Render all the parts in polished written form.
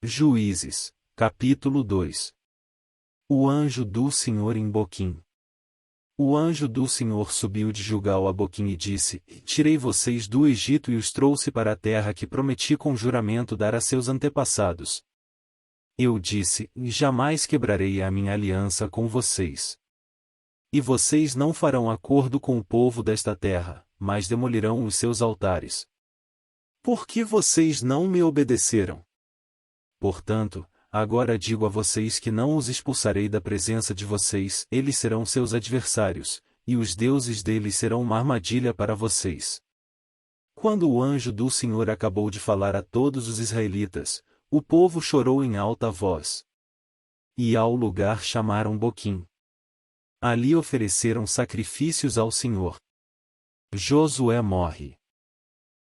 Juízes, capítulo 2. O anjo do Senhor em Boquim. O anjo do Senhor subiu de Gilgal a Boquim e disse: Tirei vocês do Egito e os trouxe para a terra que prometi com juramento dar a seus antepassados. Eu disse: Jamais quebrarei a minha aliança com vocês. E vocês não farão acordo com o povo desta terra, mas demolirão os seus altares. Por que vocês não me obedeceram? Portanto, agora digo a vocês que não os expulsarei da presença de vocês, eles serão seus adversários, e os deuses deles serão uma armadilha para vocês. Quando o anjo do Senhor acabou de falar a todos os israelitas, o povo chorou em alta voz. E ao lugar chamaram Boquim. Ali ofereceram sacrifícios ao Senhor. Josué morre.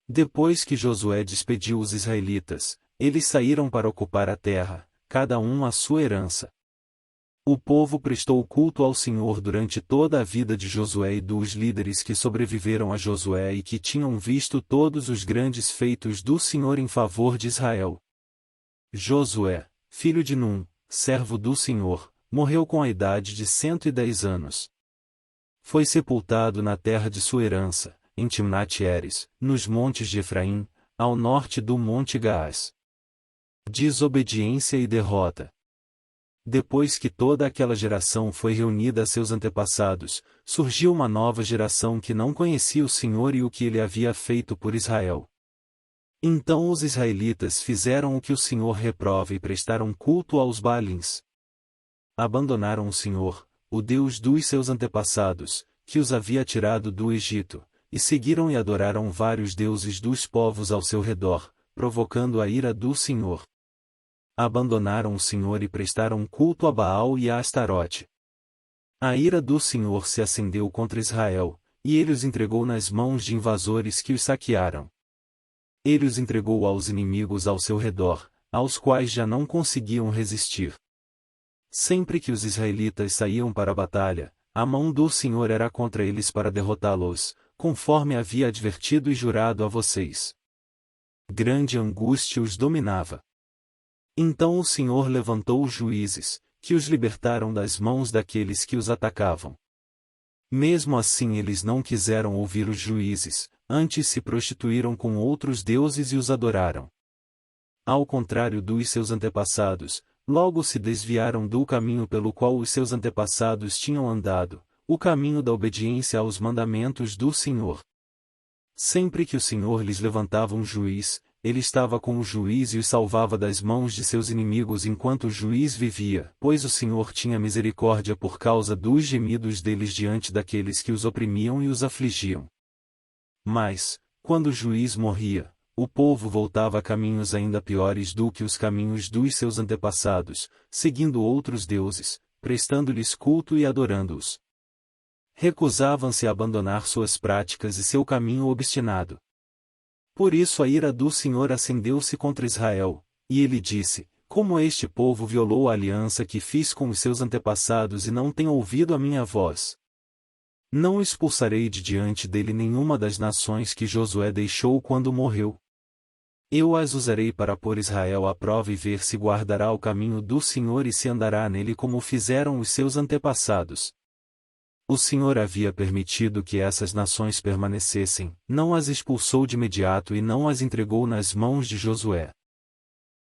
Depois que Josué despediu os israelitas, eles saíram para ocupar a terra, cada um a sua herança. O povo prestou culto ao Senhor durante toda a vida de Josué e dos líderes que sobreviveram a Josué e que tinham visto todos os grandes feitos do Senhor em favor de Israel. Josué, filho de Num, servo do Senhor, morreu com a idade de 110 anos. Foi sepultado na terra de sua herança, em Timnat-Heres, nos montes de Efraim, ao norte do Monte Gaás. Desobediência e derrota. Depois que toda aquela geração foi reunida a seus antepassados, surgiu uma nova geração que não conhecia o Senhor e o que ele havia feito por Israel. Então os israelitas fizeram o que o Senhor reprova e prestaram culto aos Baalins. Abandonaram o Senhor, o Deus dos seus antepassados, que os havia tirado do Egito, e seguiram e adoraram vários deuses dos povos ao seu redor, provocando a ira do Senhor. Abandonaram o Senhor e prestaram culto a Baal e a Astarote. A ira do Senhor se acendeu contra Israel, e ele os entregou nas mãos de invasores que os saquearam. Ele os entregou aos inimigos ao seu redor, aos quais já não conseguiam resistir. Sempre que os israelitas saíam para a batalha, a mão do Senhor era contra eles para derrotá-los, conforme havia advertido e jurado a vocês. Grande angústia os dominava. Então o Senhor levantou os juízes, que os libertaram das mãos daqueles que os atacavam. Mesmo assim eles não quiseram ouvir os juízes, antes se prostituíram com outros deuses e os adoraram. Ao contrário dos seus antepassados, logo se desviaram do caminho pelo qual os seus antepassados tinham andado, o caminho da obediência aos mandamentos do Senhor. Sempre que o Senhor lhes levantava um juiz, ele estava com o juiz e os salvava das mãos de seus inimigos enquanto o juiz vivia, pois o Senhor tinha misericórdia por causa dos gemidos deles diante daqueles que os oprimiam e os afligiam. Mas, quando o juiz morria, o povo voltava a caminhos ainda piores do que os caminhos dos seus antepassados, seguindo outros deuses, prestando-lhes culto e adorando-os. Recusavam-se a abandonar suas práticas e seu caminho obstinado. Por isso a ira do Senhor acendeu-se contra Israel, e ele disse: Como este povo violou a aliança que fiz com os seus antepassados e não tem ouvido a minha voz. Não expulsarei de diante dele nenhuma das nações que Josué deixou quando morreu. Eu as usarei para pôr Israel à prova e ver se guardará o caminho do Senhor e se andará nele como fizeram os seus antepassados. O Senhor havia permitido que essas nações permanecessem, não as expulsou de imediato e não as entregou nas mãos de Josué.